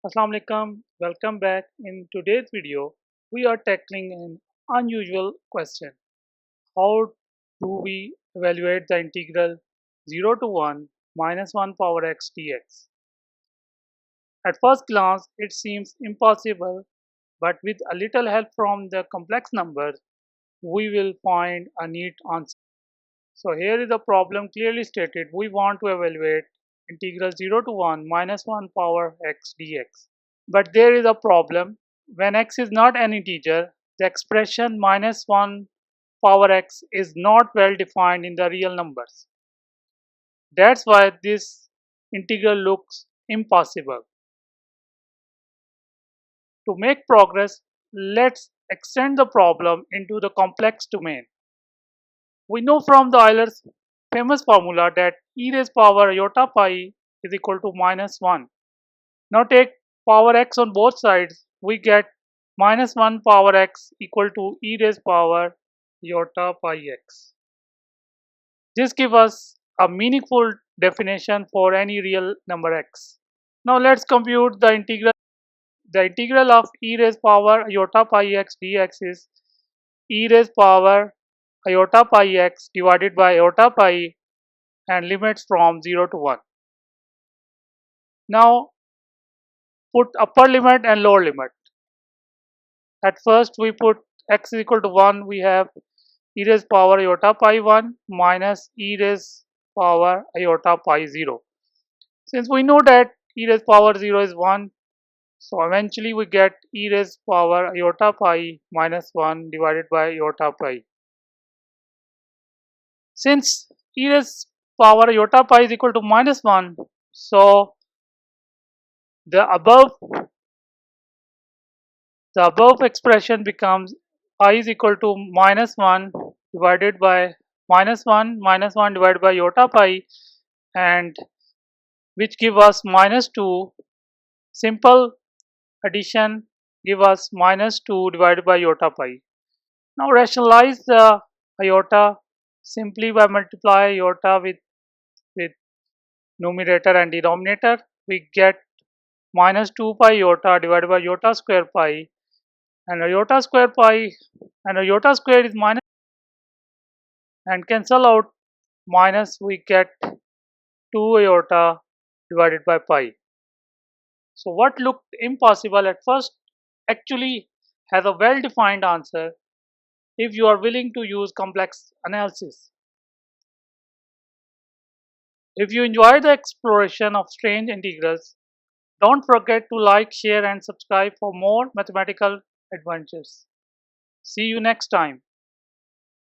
Assalamu alaikum, welcome back. In today's video, we are tackling an unusual question. How do we evaluate the integral 0 to 1 minus 1 power x dx? At first glance, it seems impossible, but with a little help from the complex numbers, we will find a neat answer. So here is the problem clearly stated. We want to evaluate integral 0 to 1 minus 1 power x dx. But there is a problem. When x is not an integer, the expression minus 1 power x is not well defined in the real numbers. That's why this integral looks impossible. To make progress, let's extend the problem into the complex domain. We know from the Euler's famous formula that e raised power iota pi is equal to minus 1. Now take power x on both sides, we get minus 1 power x equal to e raised power iota pi x. This gives us a meaningful definition for any real number x. Now let's compute the integral. The integral of e raised power iota pi x dx is e raised power iota pi x divided by iota pi and limits from 0 to 1. Now put upper limit and lower limit. At first we put x is equal to 1, we have e raised power iota pi 1 minus e raised power iota pi 0. Since we know that e raised power 0 is 1, so eventually we get e raised power iota pi minus 1 divided by iota pi. Since e raised power iota pi is equal to minus 1, so the above expression becomes I is equal to minus 1 divided by minus 1 divided by iota pi, and which give us minus 2. Simple addition give us minus 2 divided by iota pi. Now rationalize the iota simply by multiply iota with numerator and denominator. We get minus 2 pi iota divided by iota square pi, and iota square pi and iota square is minus, and cancel out minus, we get 2 iota divided by pi. So what looked impossible at first actually has a well-defined answer if you are willing to use complex analysis. If you enjoy the exploration of strange integrals, don't forget to like, share and subscribe for more mathematical adventures. See you next time.